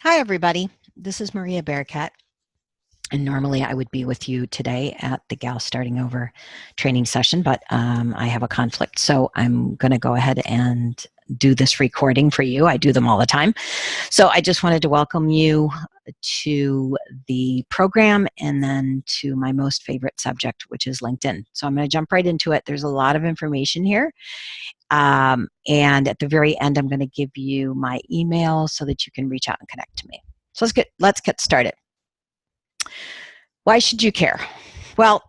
Hi, everybody. This is Maria Bearcat, and normally I would be with you today at the Gal Starting Over training session, but I have a conflict, so I'm going to go ahead and do this recording for you. I do them all the time. So I just wanted to welcome you to the program and then to my most favorite subject, which is LinkedIn. So I'm going to jump right into it. There's a lot of information here. And at the very end, I'm going to give you my email so that you can reach out and connect to me. So let's get started. Why should you care? Well,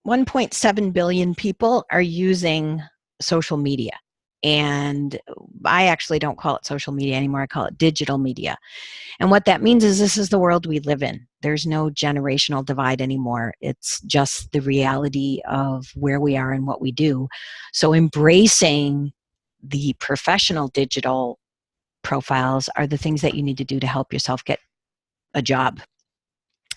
1.7 billion people are using social media. And I actually don't call it social media anymore. I call it digital media. And what that means is this is the world we live in. There's no generational divide anymore. It's just the reality of where we are and what we do. So embracing the professional digital profiles are the things that you need to do to help yourself get a job.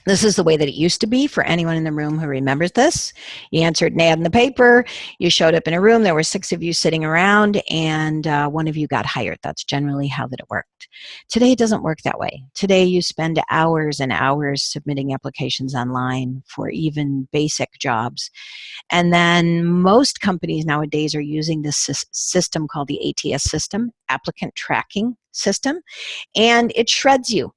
This is the way that it used to be for anyone in the room who remembers this. You answered an ad in the paper, you showed up in a room, there were 6 of you sitting around, and one of you got hired. That's generally how that it worked. Today, it doesn't work that way. Today, you spend hours and hours submitting applications online for even basic jobs. And then most companies nowadays are using this system called the ATS system, applicant tracking system, and it shreds you.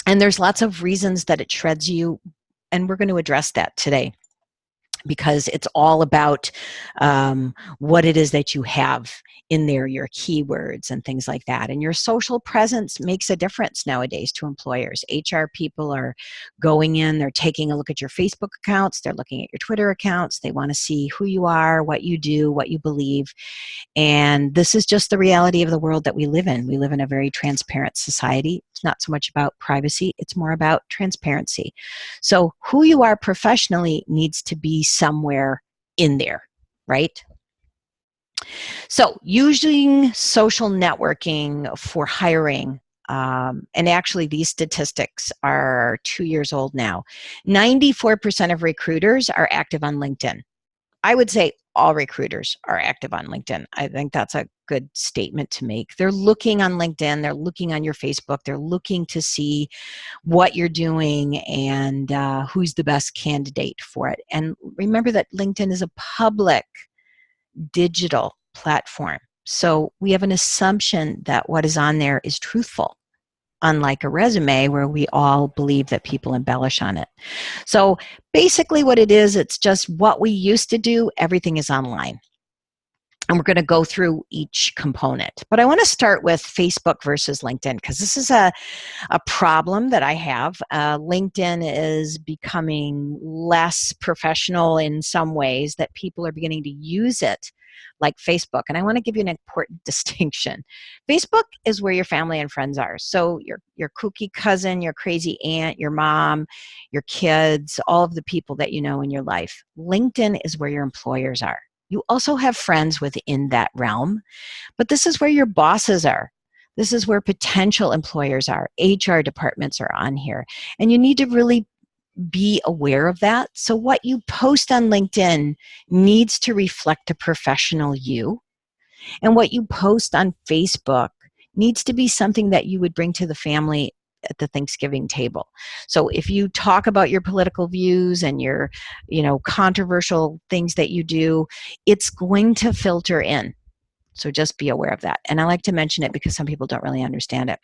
And there's lots of reasons that it shreds you, and we're going to address that today because it's all about what it is that you have in there, your keywords and things like that. And your social presence makes a difference nowadays to employers. HR people are going in, they're taking a look at your Facebook accounts, they're looking at your Twitter accounts, they want to see who you are, what you do, what you believe. And this is just the reality of the world that we live in. We live in a very transparent society. It's not so much about privacy, it's more about transparency. So who you are professionally needs to be somewhere in there, right? So using social networking for hiring, and actually these statistics are 2 years old now. 94% of recruiters are active on LinkedIn. I would say all recruiters are active on LinkedIn. I think that's a good statement to make. They're looking on LinkedIn, they're looking on your Facebook, they're looking to see what you're doing and who's the best candidate for it. And remember that LinkedIn is a public digital platform. So we have an assumption that what is on there is truthful, unlike a resume where we all believe that people embellish on it. So basically what it is, it's just what we used to do, everything is online. And we're going to go through each component. But I want to start with Facebook versus LinkedIn because this is a problem that I have. LinkedIn is becoming less professional in some ways, that people are beginning to use it like Facebook. And I want to give you an important distinction. Facebook is where your family and friends are. So your kooky cousin, your crazy aunt, your mom, your kids, all of the people that you know in your life. LinkedIn is where your employers are. You also have friends within that realm, but this is where your bosses are. This is where potential employers are. HR departments are on here. And you need to really be aware of that. So what you post on LinkedIn needs to reflect a professional you. And what you post on Facebook needs to be something that you would bring to the family at the Thanksgiving table. So if you talk about your political views and your, controversial things that you do, it's going to filter in. So just be aware of that. And I like to mention it because some people don't really understand it.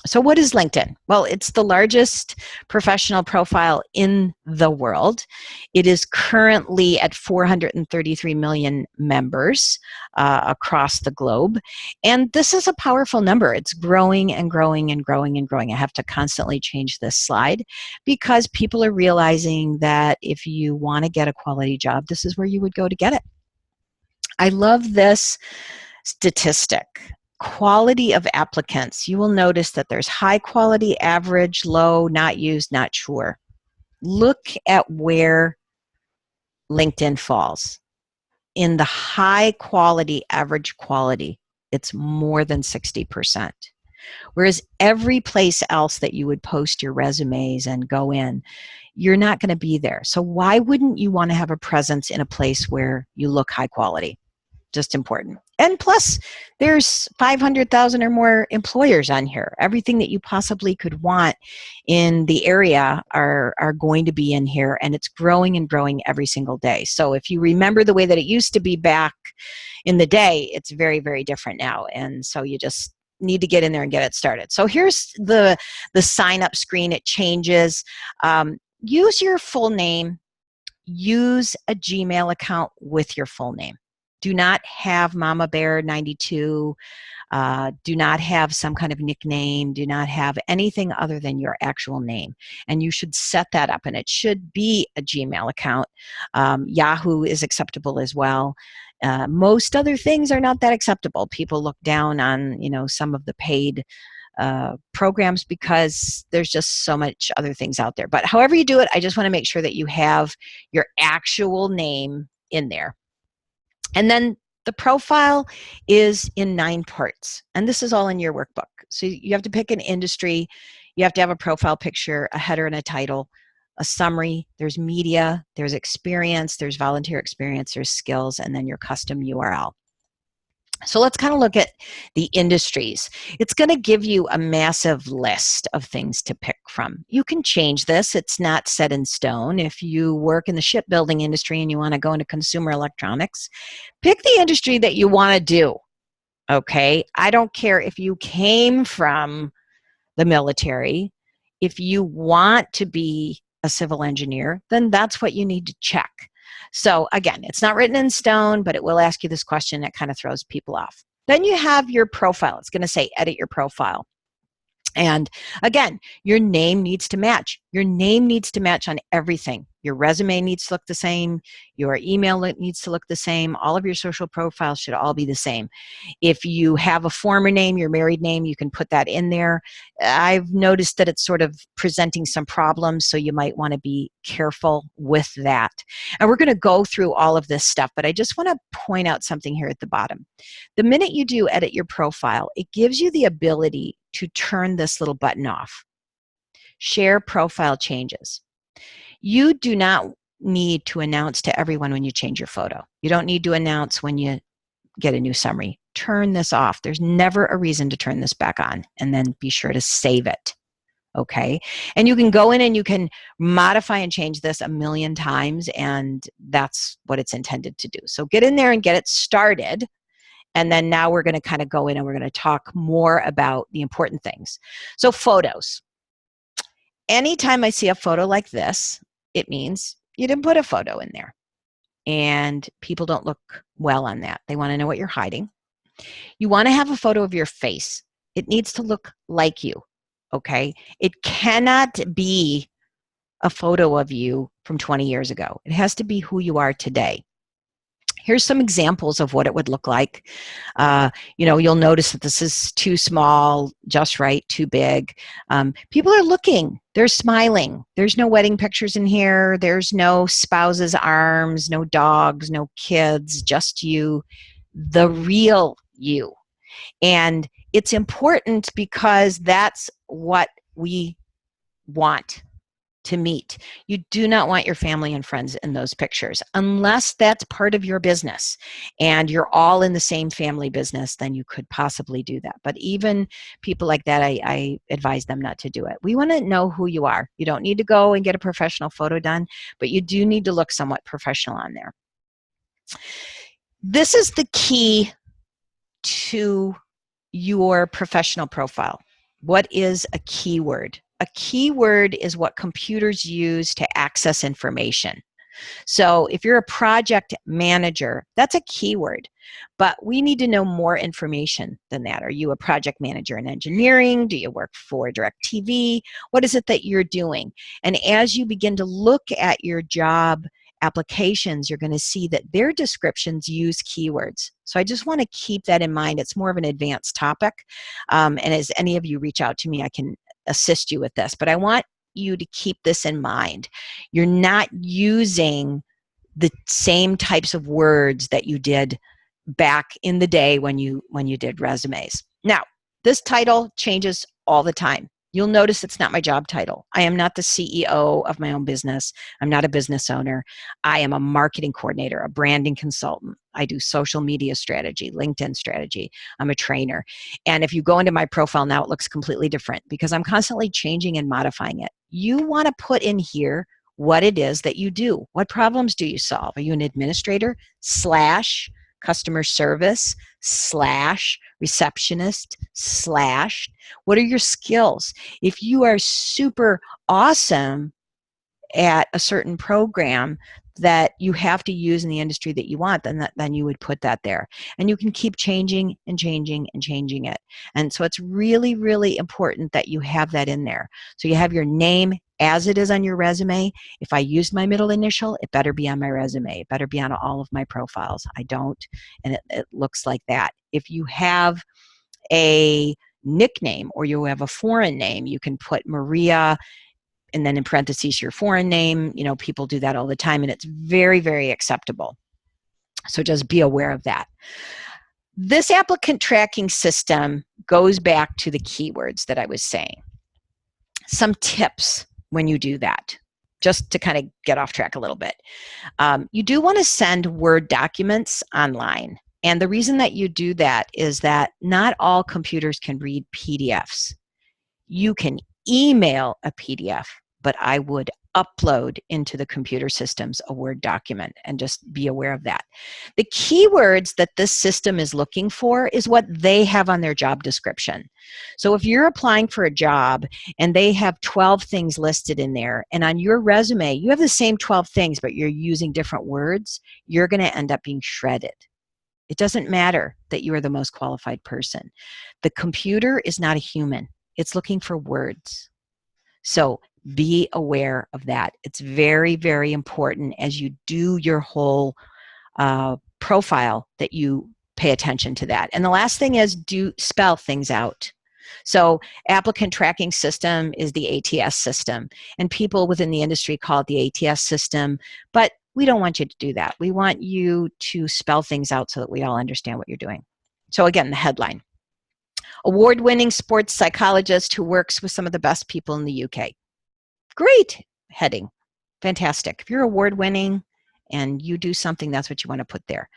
So what is LinkedIn? Well, it's the largest professional profile in the world. It is currently at 433 million members across the globe. And this is a powerful number. It's growing and growing and growing and growing. I have to constantly change this slide because people are realizing that if you want to get a quality job, this is where you would go to get it. I love this statistic. Quality of applicants. You will notice that there's high quality, average, low, not used, not sure. Look at where LinkedIn falls. In the high quality, average quality, it's more than 60%. Whereas every place else that you would post your resumes and go in, you're not going to be there. So why wouldn't you want to have a presence in a place where you look high quality? just important. And plus, there's 500,000 or more employers on here. Everything that you possibly could want in the area are going to be in here, and it's growing and growing every single day. So if you remember the way that it used to be back in the day, it's very, very different now. And so you just need to get in there and get it started. So here's the sign up screen. It changes. Use your full name. Use a Gmail account with your full name. Do not have Mama Bear 92. Do not have some kind of nickname. Do not have anything other than your actual name. And you should set that up, and it should be a Gmail account. Yahoo is acceptable as well. Most other things are not that acceptable. People look down on, some of the paid programs because there's just so much other things out there. But however you do it, I just want to make sure that you have your actual name in there. And then the profile is in 9 parts, and this is all in your workbook. So you have to pick an industry, you have to have a profile picture, a header and a title, a summary, there's media, there's experience, there's volunteer experience, there's skills, and then your custom URL. So let's kind of look at the industries. It's going to give you a massive list of things to pick from. You can change this. It's not set in stone. If you work in the shipbuilding industry and you want to go into consumer electronics, pick the industry that you want to do. Okay? I don't care if you came from the military. If you want to be a civil engineer, then that's what you need to check. So again, it's not written in stone, but it will ask you this question that kind of throws people off. Then you have your profile. It's going to say edit your profile. And again, your name needs to match. Your name needs to match on everything. Your resume needs to look the same. Your email needs to look the same. All of your social profiles should all be the same. If you have a former name, your married name, you can put that in there. I've noticed that it's sort of presenting some problems, so you might want to be careful with that. And we're going to go through all of this stuff, but I just want to point out something here at the bottom. The minute you do edit your profile, it gives you the ability to turn this little button off. Share profile changes. You do not need to announce to everyone when you change your photo. You don't need to announce when you get a new summary. Turn this off. There's never a reason to turn this back on, and then be sure to save it. Okay? And you can go in and you can modify and change this 1,000,000 times, and that's what it's intended to do. So get in there and get it started. And then now we're going to kind of go in and we're going to talk more about the important things. So photos. Anytime I see a photo like this, it means you didn't put a photo in there. And people don't look well on that. They want to know what you're hiding. You want to have a photo of your face. It needs to look like you, okay? It cannot be a photo of you from 20 years ago. It has to be who you are today. Here's some examples of what it would look like. You'll notice that this is too small, just right, too big. People are looking. They're smiling. There's no wedding pictures in here. There's no spouse's arms, no dogs, no kids, just you, the real you. And it's important because that's what we want to meet. You do not want your family and friends in those pictures unless that's part of your business and you're all in the same family business. Then you could possibly do that. But even people like that, I advise them not to do it. We want to know who you are. You don't need to go and get a professional photo done, but you do need to look somewhat professional on there. This is the key to your professional profile. What is a keyword? A keyword is what computers use to access information. So if you're a project manager, that's a keyword, but we need to know more information than that. Are you a project manager in engineering? Do you work for DirecTV? What is it that you're doing? And as you begin to look at your job applications, you're going to see that their descriptions use keywords. So I just want to keep that in mind. It's more of an advanced topic. And as any of you reach out to me, I can assist you with this, but I want you to keep this in mind. You're not using the same types of words that you did back in the day when you did resumes. Now, this title changes all the time. You'll notice it's not my job title. I am not the CEO of my own business. I'm not a business owner. I am a marketing coordinator, a branding consultant, I do social media strategy, LinkedIn strategy. I'm a trainer. And if you go into my profile now, it looks completely different because I'm constantly changing and modifying it. You want to put in here what it is that you do. What problems do you solve? Are you an administrator / customer service / receptionist / what are your skills? If you are super awesome at a certain program that you have to use in the industry that you want, then you would put that there. And you can keep changing and changing and changing it. And so it's really, really important that you have that in there. So you have your name as it is on your resume. If I used my middle initial, it better be on my resume. It better be on all of my profiles. I don't, and it looks like that. If you have a nickname or you have a foreign name, you can put Maria and then in parentheses your foreign name. You know, people do that all the time, and it's very, very acceptable. So just be aware of that. This applicant tracking system goes back to the keywords that I was saying. Some tips when you do that, just to kind of get off track a little bit. You do want to send Word documents online. And the reason that you do that is that not all computers can read PDFs. You can email a PDF, but I would upload into the computer systems a Word document, and just be aware of that. The keywords that this system is looking for is what they have on their job description. So if you're applying for a job and they have 12 things listed in there, and on your resume you have the same 12 things but you're using different words, you're going to end up being shredded. It doesn't matter that you are the most qualified person. The computer is not a human. It's looking for words. So be aware of that. It's very, very important as you do your whole profile that you pay attention to that. And the last thing is, do spell things out. So applicant tracking system is the ATS system, and people within the industry call it the ATS system, but we don't want you to do that. We want you to spell things out so that we all understand what you're doing. So again, the headline: award-winning sports psychologist who works with some of the best people in the UK. Great heading. Fantastic. If you're award-winning and you do something, that's what you want to put there.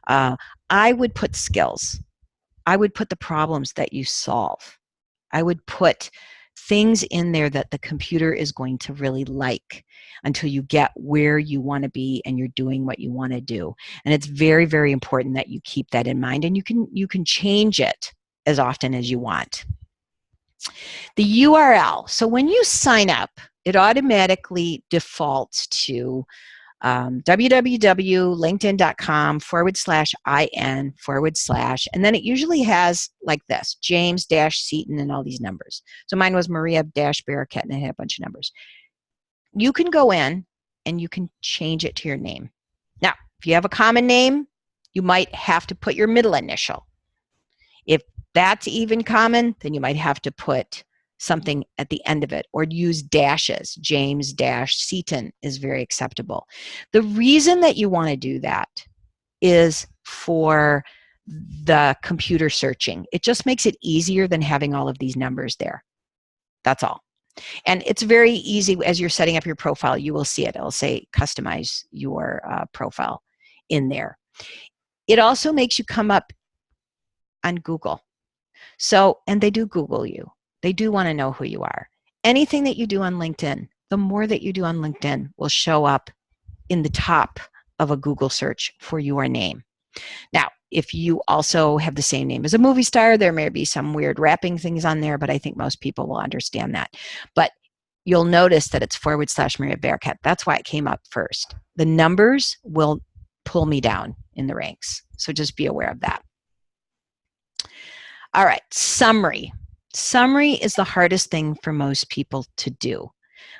I would put skills. I would put the problems that you solve. I would put things in there that the computer is going to really like until you get where you want to be and you're doing what you want to do. And it's very, very important that you keep that in mind, and you can change it as often as you want. The URL. So when you sign up, it automatically defaults to www.linkedin.com/IN/ and then it usually has like this: James-Seaton and all these numbers. So mine was Maria-Barraquette and it had a bunch of numbers. You can go in and you can change it to your name. Now, if you have a common name, you might have to put your middle initial. If that's even common, then you might have to put something at the end of it or use dashes. James-Seaton is very acceptable. The reason that you want to do that is for the computer searching. It just makes it easier than having all of these numbers there. That's all. And it's very easy as you're setting up your profile. You will see it. It'll say customize your profile in there. It also makes you come up on Google. So, and they do Google you. They do want to know who you are. Anything that you do on LinkedIn, the more that you do on LinkedIn will show up in the top of a Google search for your name. Now, if you also have the same name as a movie star, there may be some weird wrapping things on there, but I think most people will understand that. But you'll notice that it's /Maria-Barraquette. That's why it came up first. The numbers will pull me down in the ranks. So just be aware of that. All right, summary. Summary is the hardest thing for most people to do.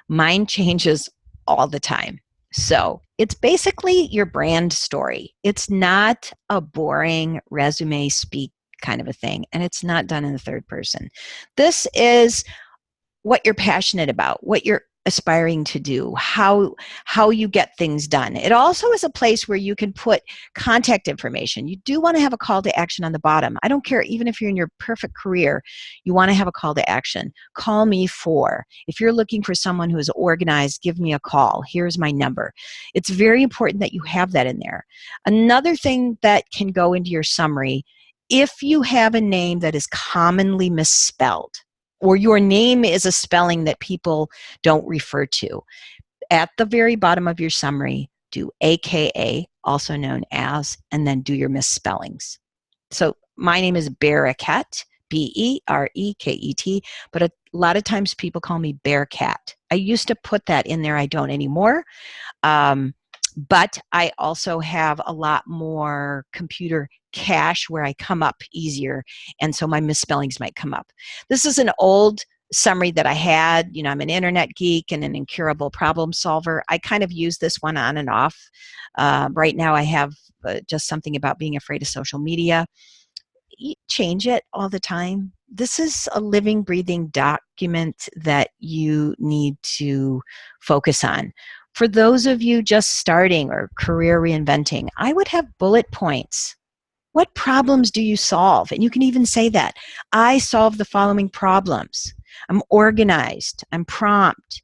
Mine changes all the time. So it's basically your brand story. It's not a boring resume speak kind of a thing, and it's not done in the third person. This is what you're passionate about, what you're aspiring to do, how you get things done. It also is a place where you can put contact information. You do want to have a call to action on the bottom. I don't care, even if you're in your perfect career, you want to have a call to action. Call me for. If you're looking for someone who is organized, give me a call. Here's my number. It's very important that you have that in there. Another thing that can go into your summary, if you have a name that is commonly misspelled, or your name is a spelling that people don't refer to, at the very bottom of your summary, do AKA, also known as, and then do your misspellings. So my name is Bearcat, Berekет, but a lot of times people call me Bearcat. I used to put that in there. I don't anymore. But I also have a lot more computer cache where I come up easier, and so my misspellings might come up. This is an old summary that I had. You know, I'm an internet geek and an incurable problem solver. I kind of use this one on and off. Right now I have just something about being afraid of social media. You change it all the time. This is a living, breathing document that you need to focus on. For those of you just starting or career reinventing, I would have bullet points. What problems do you solve? And you can even say that. I solve the following problems. I'm organized. I'm prompt.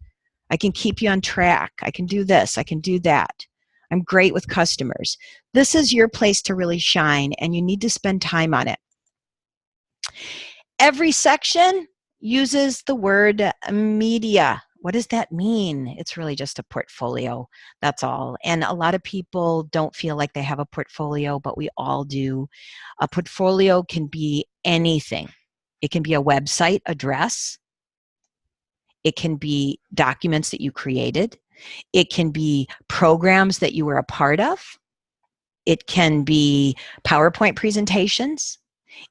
I can keep you on track. I can do this. I can do that. I'm great with customers. This is your place to really shine, and you need to spend time on it. Every section uses the word media. What does that mean? It's really just a portfolio, that's all. And a lot of people don't feel like they have a portfolio, but we all do. A portfolio can be anything. It can be a website address. It can be documents that you created. It can be programs that you were a part of. It can be PowerPoint presentations.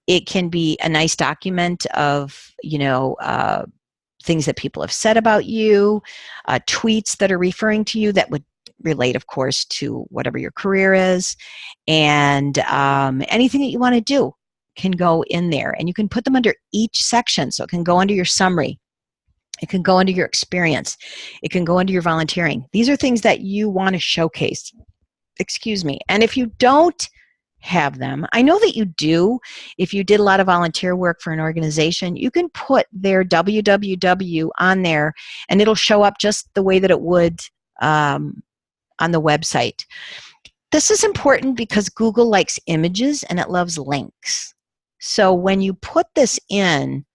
It can be a nice document of, things that people have said about you, tweets that are referring to you that would relate, of course, to whatever your career is. And anything that you want to do can go in there. And you can put them under each section. So it can go under your summary. It can go under your experience. It can go under your volunteering. These are things that you want to showcase. Excuse me. And if you don't have them, I know that you do. If you did a lot of volunteer work for an organization, you can put their www on there and it'll show up just the way that it would on the website. This is important because Google likes images and it loves links. So when you put this in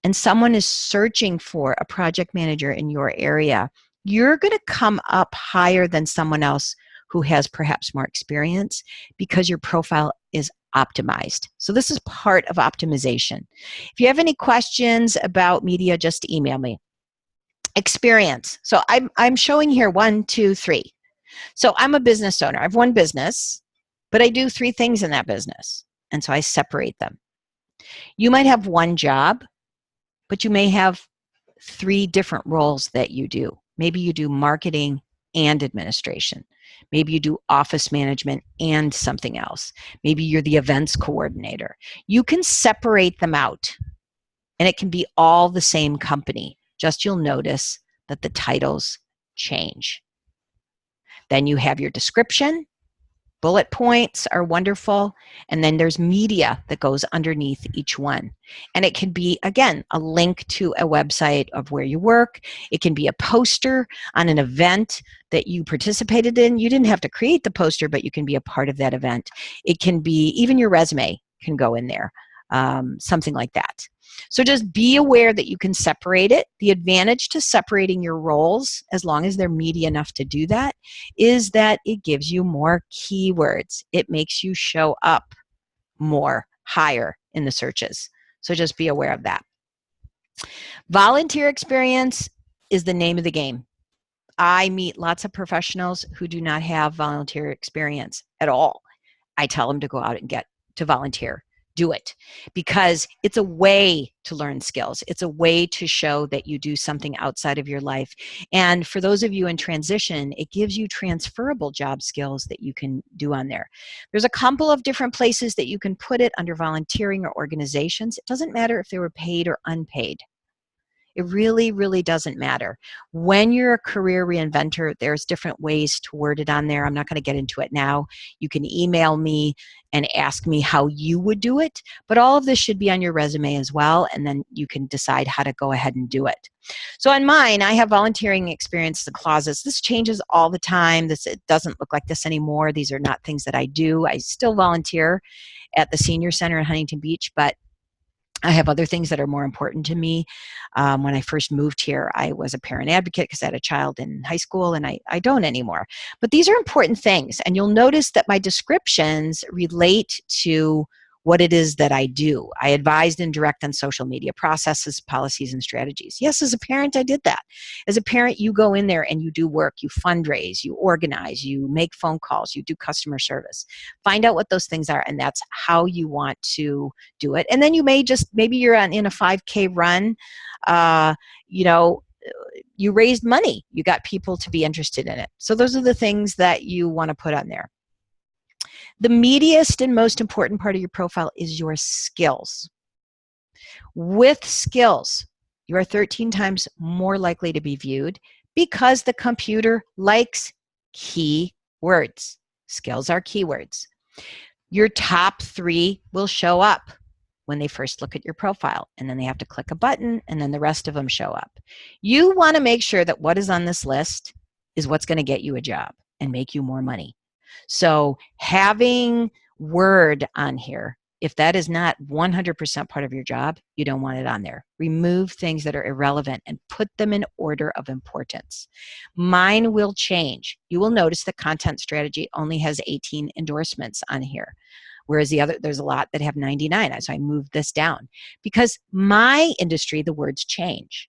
and someone is searching for a project manager in your area, you're going to come up higher than someone else who has perhaps more experience because your profile is optimized. So this is part of optimization. If you have any questions about media, just email me. Experience. So I'm showing here 1, 2, 3. So I'm a business owner. I have one business, but I do 3 things in that business. And so I separate them. You might have one job, but you may have 3 different roles that you do. Maybe you do marketing and administration. Maybe you do office management and something else. Maybe you're the events coordinator. You can separate them out, and it can be all the same company. Just you'll notice that the titles change. Then you have your description. Bullet points are wonderful. And then there's media that goes underneath each one. And it can be, again, a link to a website of where you work. It can be a poster on an event that you participated in. You didn't have to create the poster, but you can be a part of that event. It can be, even your resume can go in there, something like that. So just be aware that you can separate it. The advantage to separating your roles, as long as they're meaty enough to do that, is that it gives you more keywords. It makes you show up more higher in the searches. So just be aware of that. Volunteer experience is the name of the game. I meet lots of professionals who do not have volunteer experience at all. I tell them to go out and get to volunteer. Do it, because it's a way to learn skills. It's a way to show that you do something outside of your life. And for those of you in transition, it gives you transferable job skills that you can do on there. There's a couple of different places that you can put it under volunteering or organizations. It doesn't matter if they were paid or unpaid. It really, really doesn't matter. When you're a career reinventor, there's different ways to word it on there. I'm not going to get into it now. You can email me and ask me how you would do it, but all of this should be on your resume as well, and then you can decide how to go ahead and do it. So on mine, I have volunteering experience in closets. This changes all the time. It doesn't look like this anymore. These are not things that I do. I still volunteer at the senior center in Huntington Beach, but I have other things that are more important to me. When I first moved here, I was a parent advocate because I had a child in high school, and I don't anymore. But these are important things, and you'll notice that my descriptions relate to what it is that I do. I advised and direct on social media processes, policies, and strategies. Yes, as a parent, I did that. As a parent, you go in there and you do work, you fundraise, you organize, you make phone calls, you do customer service. Find out what those things are, and that's how you want to do it. And then you may maybe you're in a 5K run, you know, you raised money, you got people to be interested in it. So those are the things that you want to put on there. The meatiest and most important part of your profile is your skills. With skills, you are 13 times more likely to be viewed because the computer likes keywords. Skills are keywords. Your top 3 will show up when they first look at your profile, and then they have to click a button, and then the rest of them show up. You want to make sure that what is on this list is what's going to get you a job and make you more money. So having Word on here, if that is not 100% part of your job, you don't want it on there. Remove things that are irrelevant and put them in order of importance. Mine will change. You will notice the content strategy only has 18 endorsements on here, whereas there's a lot that have 99. So I moved this down because my industry, the words change.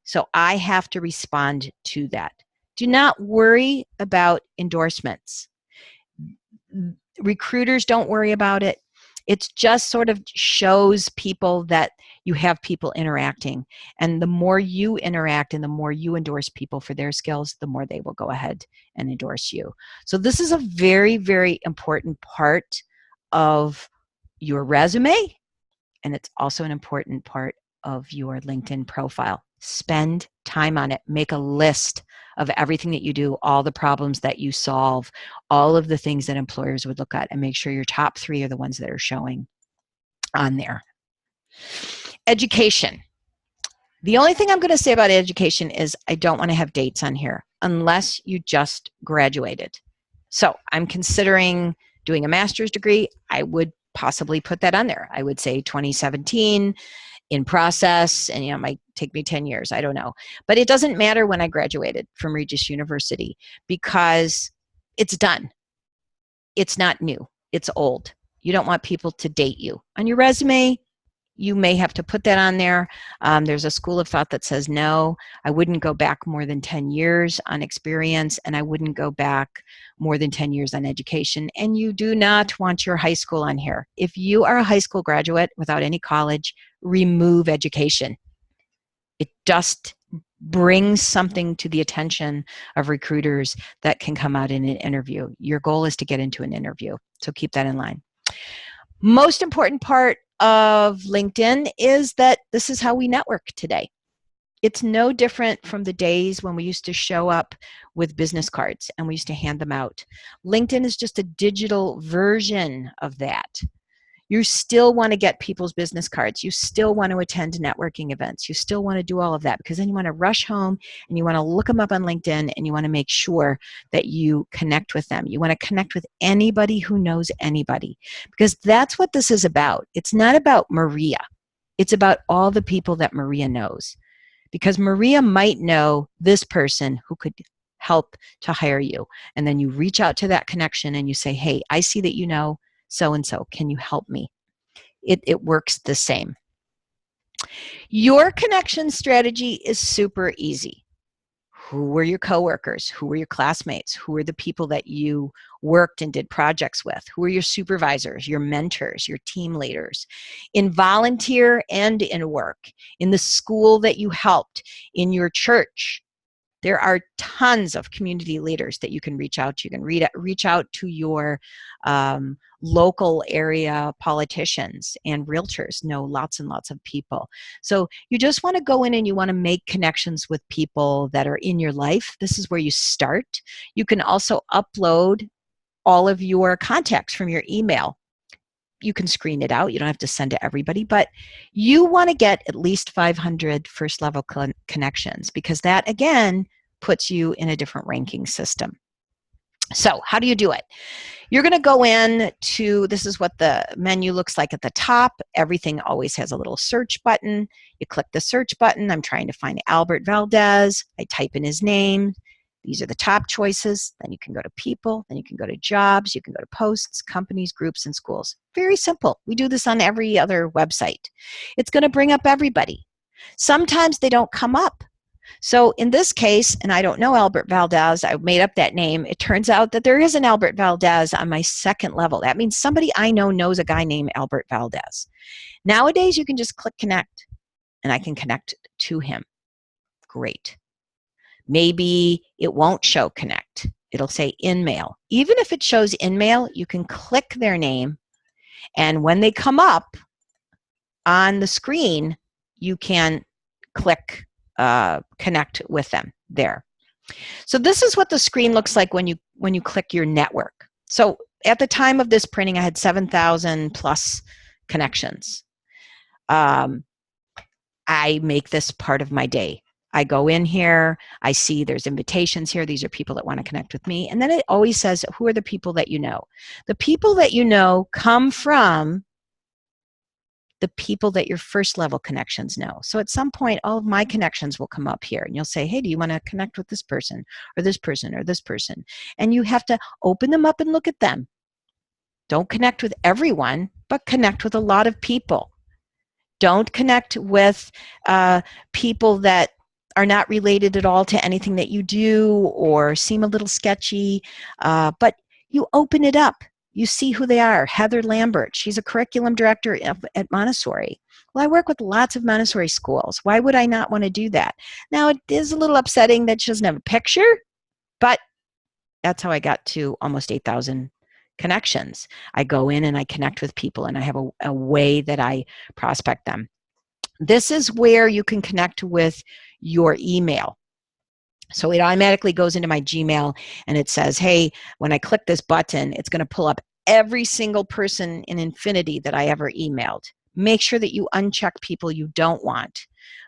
So I have to respond to that. Do not worry about endorsements. Recruiters don't worry about it. It just sort of shows people that you have people interacting. And the more you interact and the more you endorse people for their skills, the more they will go ahead and endorse you. So this is a very, very important part of your resume. And it's also an important part of your LinkedIn profile. Spend time on it. Make a list of everything that you do, all the problems that you solve, all of the things that employers would look at, and make sure your top 3 are the ones that are showing on there. Education. The only thing I'm going to say about education is I don't want to have dates on here unless you just graduated. So I'm considering doing a master's degree. I would possibly put that on there. I would say 2017 in process, and it might take me 10 years, I don't know. But it doesn't matter when I graduated from Regis University because it's done. It's not new, it's old. You don't want people to date you. On your resume, you may have to put that on there. There's a school of thought that says, no, I wouldn't go back more than 10 years on experience, and I wouldn't go back more than 10 years on education. And you do not want your high school on here. If you are a high school graduate without any college, remove education. It just brings something to the attention of recruiters that can come out in an interview. Your goal is to get into an interview, so keep that in line. Most important part of LinkedIn is that this is how we network today. It's no different from the days when we used to show up with business cards and we used to hand them out. LinkedIn is just a digital version of that. You still want to get people's business cards. You still want to attend networking events. You still want to do all of that because then you want to rush home and you want to look them up on LinkedIn and you want to make sure that you connect with them. You want to connect with anybody who knows anybody because that's what this is about. It's not about Maria. It's about all the people that Maria knows because Maria might know this person who could help to hire you. And then you reach out to that connection and you say, hey, I see that you know so-and-so, can you help me? It works the same. Your connection strategy is super easy. Who were your coworkers? Who were your classmates? Who were the people that you worked and did projects with? Who were your supervisors, your mentors, your team leaders? In volunteer and in work, in the school that you helped, in your church, There are tons of community leaders that you can reach out to. You can reach out to your local area politicians, and realtors know lots and lots of people. So you just want to go in and you want to make connections with people that are in your life. This is where you start. You can also upload all of your contacts from your email. You can screen it out. You don't have to send to everybody, but you want to get at least 500 first level connections, because that again puts you in a different ranking system. So how do you do it? You're going to go in to, this is what the menu looks like at the top. Everything always has a little search button. You click the search button. I'm trying to find Albert Valdez. I type in his name. These are the top choices. Then you can go to people, then you can go to jobs, you can go to posts, companies, groups, and schools. Very simple. We do this on every other website. It's going to bring up everybody. Sometimes they don't come up. So in this case, and I don't know Albert Valdez, I made up that name. It turns out that there is an Albert Valdez on my second level. That means somebody I know knows a guy named Albert Valdez. Nowadays, you can just click connect, and I can connect to him. Great. Maybe it won't show connect. It'll say InMail. Even if it shows InMail, you can click their name, and when they come up on the screen, you can click connect with them there. So this is what the screen looks like when you click your network. So at the time of this printing, I had 7,000 plus connections. I make this part of my day. I go in here, I see there's invitations here. These are people that want to connect with me. And then it always says, who are the people that you know? The people that you know come from the people that your first level connections know. So at some point, all of my connections will come up here, and you'll say, hey, do you want to connect with this person or this person or this person? And you have to open them up and look at them. Don't connect with everyone, but connect with a lot of people. Don't connect with people that are not related at all to anything that you do or seem a little sketchy, but you open it up. You see who they are. Heather Lambert, she's a curriculum director at Montessori. Well, I work with lots of Montessori schools. Why would I not want to do that? Now, it is a little upsetting that she doesn't have a picture, but that's how I got to almost 8,000 connections. I go in and I connect with people, and I have a way that I prospect them. This is where you can connect with your email. So it automatically goes into my Gmail, and it says, hey, when I click this button, it's going to pull up every single person in infinity that I ever emailed. Make sure that you uncheck people you don't want,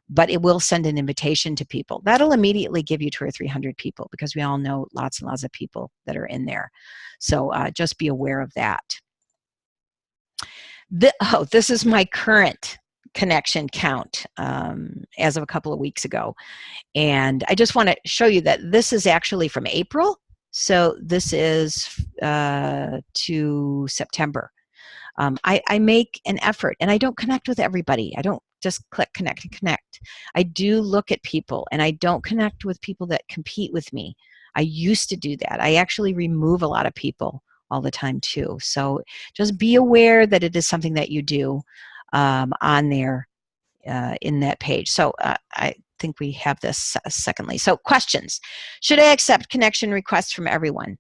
but it will send an invitation to people. That'll immediately give you 200 or 300 people, because we all know lots and lots of people that are in there. So just be aware of that. This is my current connection count as of a couple of weeks ago. And I just want to show you that this is actually from April. So this is to September. I make an effort, and I don't connect with everybody. I don't just click connect and connect. I do look at people, and I don't connect with people that compete with me. I used to do that. I actually remove a lot of people all the time too. So just be aware that it is something that you do on there in that page. So I think we have this secondly. So questions. Should I accept connection requests from everyone?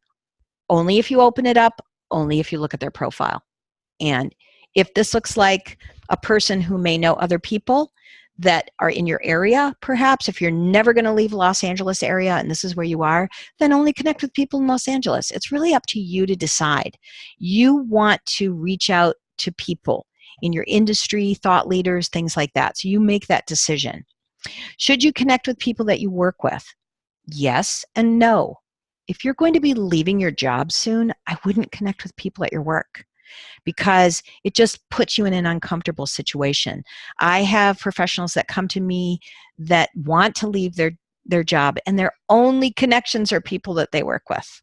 Only if you open it up, only if you look at their profile. And if this looks like a person who may know other people that are in your area, perhaps if you're never going to leave Los Angeles area and this is where you are, then only connect with people in Los Angeles. It's really up to you to decide. You want to reach out to people in your industry, thought leaders, things like that. So you make that decision. Should you connect with people that you work with? Yes and no. If you're going to be leaving your job soon, I wouldn't connect with people at your work, because it just puts you in an uncomfortable situation. I have professionals that come to me that want to leave their job, and their only connections are people that they work with.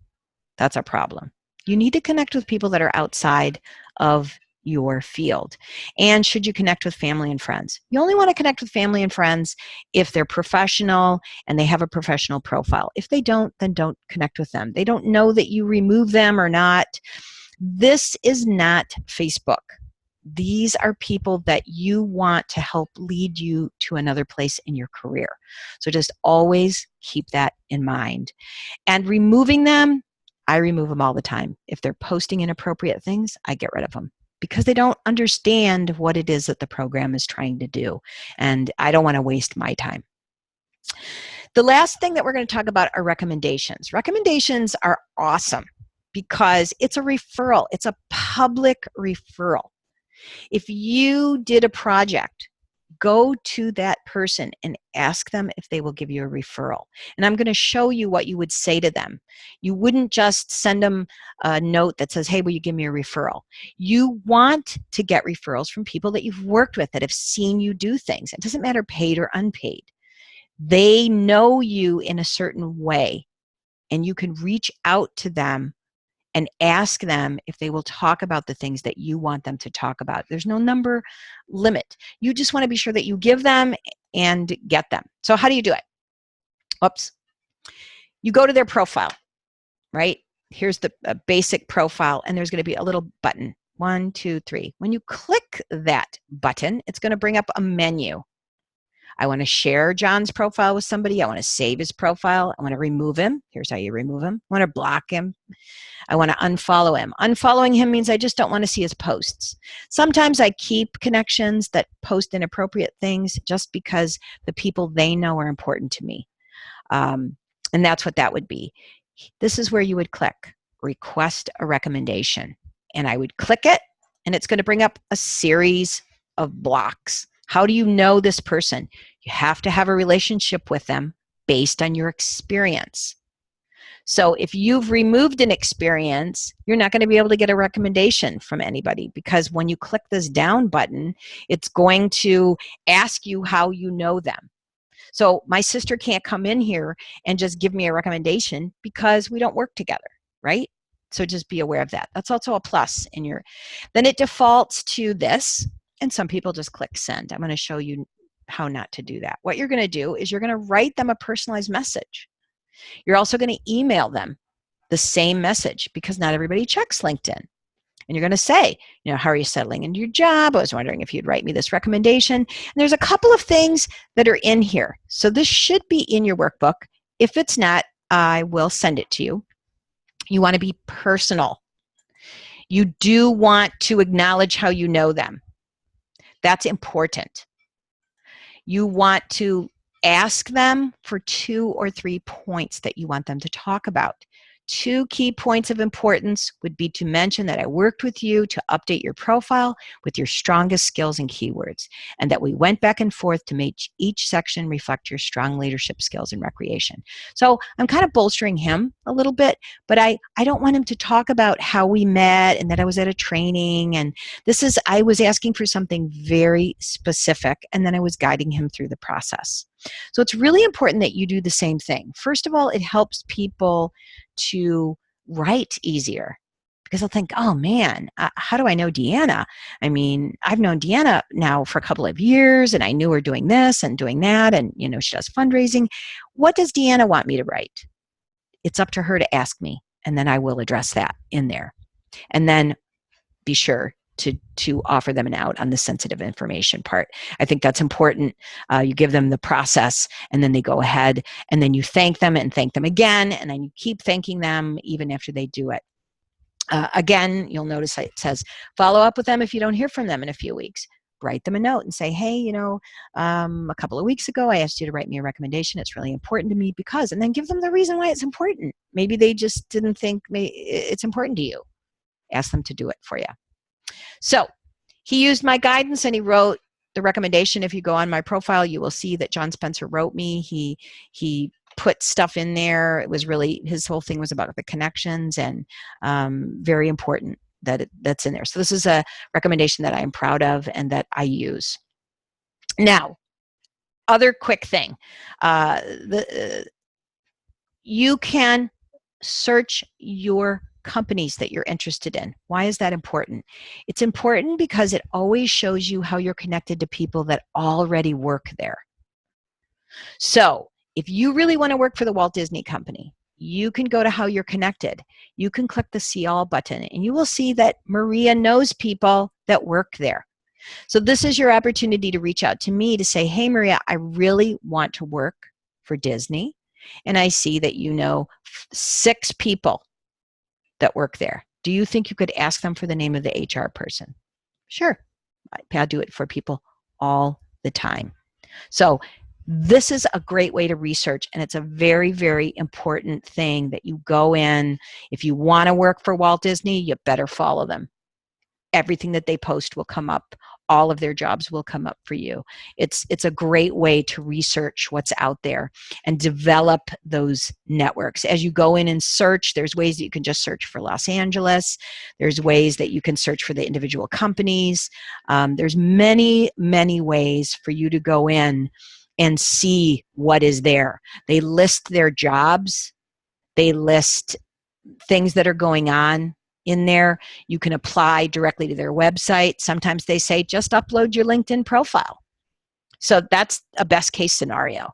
That's a problem. You need to connect with people that are outside of your field. And should you connect with family and friends? You only want to connect with family and friends if they're professional and they have a professional profile. If they don't, then don't connect with them. They don't know that you remove them or not. This is not Facebook. These are people that you want to help lead you to another place in your career. So just always keep that in mind. And removing them, I remove them all the time. If they're posting inappropriate things, I get rid of them because they don't understand what it is that the program is trying to do. And I don't want to waste my time. The last thing that we're going to talk about are recommendations. Recommendations are awesome because it's a referral. It's a public referral. If you did a project, go to that person and ask them if they will give you a referral. And I'm going to show you what you would say to them. You wouldn't just send them a note that says, hey, will you give me a referral? You want to get referrals from people that you've worked with, that have seen you do things. It doesn't matter paid or unpaid. They know you in a certain way, and you can reach out to them and ask them if they will talk about the things that you want them to talk about. There's no number limit. You just want to be sure that you give them and get them. So how do you do it? Oops. You go to their profile, right? Here's the basic profile, and there's going to be a little button. 1, 2, 3. When you click that button, it's going to bring up a menu. I want to share John's profile with somebody. I want to save his profile. I want to remove him. Here's how you remove him. I want to block him. I want to unfollow him. Unfollowing him means I just don't want to see his posts. Sometimes I keep connections that post inappropriate things just because the people they know are important to me. And that's what that would be. This is where you would click, request a recommendation. And I would click it, and it's going to bring up a series of blocks. How do you know this person? You have to have a relationship with them based on your experience. So if you've removed an experience, you're not going to be able to get a recommendation from anybody, because when you click this down button, it's going to ask you how you know them. So my sister can't come in here and just give me a recommendation because we don't work together, right? So just be aware of that. That's also a plus in your, then it defaults to this, and some people just click send. I'm going to show you how not to do that. What you're going to do is you're going to write them a personalized message. You're also going to email them the same message, because not everybody checks LinkedIn. And you're going to say, you know, how are you settling into your job? I was wondering if you'd write me this recommendation. And there's a couple of things that are in here. So this should be in your workbook. If it's not, I will send it to you. You want to be personal. You do want to acknowledge how you know them. That's important. You want to ask them for 2 or 3 points that you want them to talk about. 2 key points of importance would be to mention that I worked with you to update your profile with your strongest skills and keywords, and that we went back and forth to make each section reflect your strong leadership skills and recreation. So I'm kind of bolstering him a little bit, but I don't want him to talk about how we met and that I was at a training. And I was asking for something very specific, and then I was guiding him through the process. So it's really important that you do the same thing. First of all, it helps people to write easier, because they'll think, oh man, how do I know Deanna? I mean, I've known Deanna now for a couple of years, and I knew her doing this and doing that, and you know, she does fundraising. What does Deanna want me to write? It's up to her to ask me, and then I will address that in there. And then be sure to offer them an out on the sensitive information part. I think that's important. You give them the process, and then they go ahead, and then you thank them and thank them again, and then you keep thanking them even after they do it. Again, you'll notice it says, follow up with them if you don't hear from them in a few weeks. Write them a note and say, hey, you know, a couple of weeks ago, I asked you to write me a recommendation. It's really important to me because, and then give them the reason why it's important. Maybe they just didn't think it's important to you. Ask them to do it for you. So he used my guidance and he wrote the recommendation. If you go on my profile, you will see that John Spencer wrote me. He put stuff in there. It was really, his whole thing was about the connections, and very important that that's in there. So this is a recommendation that I am proud of and that I use. Now, other quick thing. You can search your companies that you're interested in. Why is that important? It's important because it always shows you how you're connected to people that already work there. So if you really want to work for the Walt Disney Company, you can go to how you're connected. You can click the See All button, and you will see that Maria knows people that work there. So this is your opportunity to reach out to me to say, hey, Maria, I really want to work for Disney. And I see that you know 6 people that work there. Do you think you could ask them for the name of the HR person? Sure. I do it for people all the time. So this is a great way to research, and it's a very, very important thing that you go in. If you want to work for Walt Disney, you better follow them. Everything that they post will come up. All of their jobs will come up for you. It's a great way to research what's out there and develop those networks. As you go in and search, there's ways that you can just search for Los Angeles. There's ways that you can search for the individual companies. There's many, many ways for you to go in and see what is there. They list their jobs. They list things that are going on in there. You can apply directly to their website. Sometimes they say just upload your LinkedIn profile. So that's a best case scenario.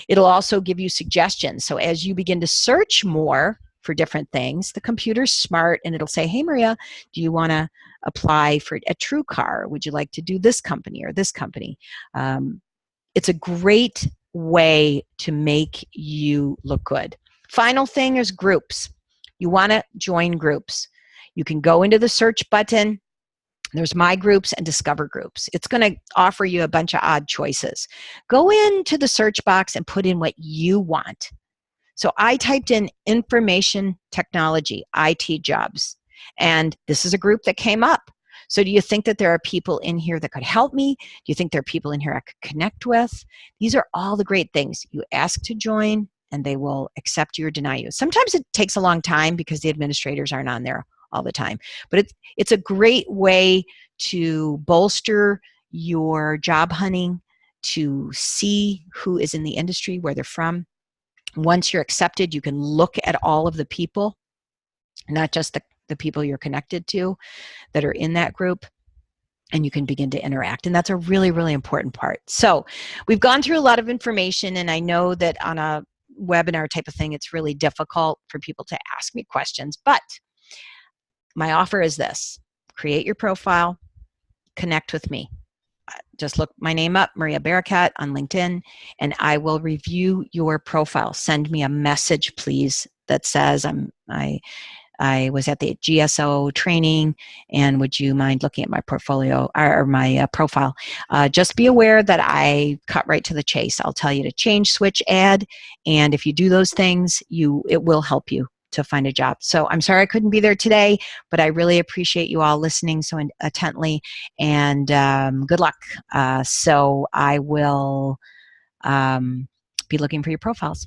It'll also give you suggestions. So as you begin to search more for different things, the computer's smart and it'll say, hey, Maria, do you want to apply for a TrueCar? Would you like to do this company or this company? It's a great way to make you look good. Final thing is groups. You want to join groups. You can go into the search button. There's My Groups and Discover Groups. It's going to offer you a bunch of odd choices. Go into the search box and put in what you want. So I typed in information technology, IT jobs, and this is a group that came up. So do you think that there are people in here that could help me? Do you think there are people in here I could connect with? These are all the great things. You ask to join, and they will accept you or deny you. Sometimes it takes a long time because the administrators aren't on there all the time. But it's a great way to bolster your job hunting, to see who is in the industry, where they're from. Once you're accepted, you can look at all of the people, not just the people you're connected to that are in that group, and you can begin to interact. And that's a really, really important part. So we've gone through a lot of information, and I know that on a webinar type of thing, it's really difficult for people to ask me questions, but my offer is this: create your profile, connect with me. Just look my name up, Maria Barakat, on LinkedIn, and I will review your profile. Send me a message, please, that says I was at the GSO training, and would you mind looking at my portfolio or my profile? Just be aware that I cut right to the chase. I'll tell you to change, switch, add, and if you do those things, it will help you to find a job. So I'm sorry I couldn't be there today, but I really appreciate you all listening so intently, and good luck. So I will be looking for your profiles.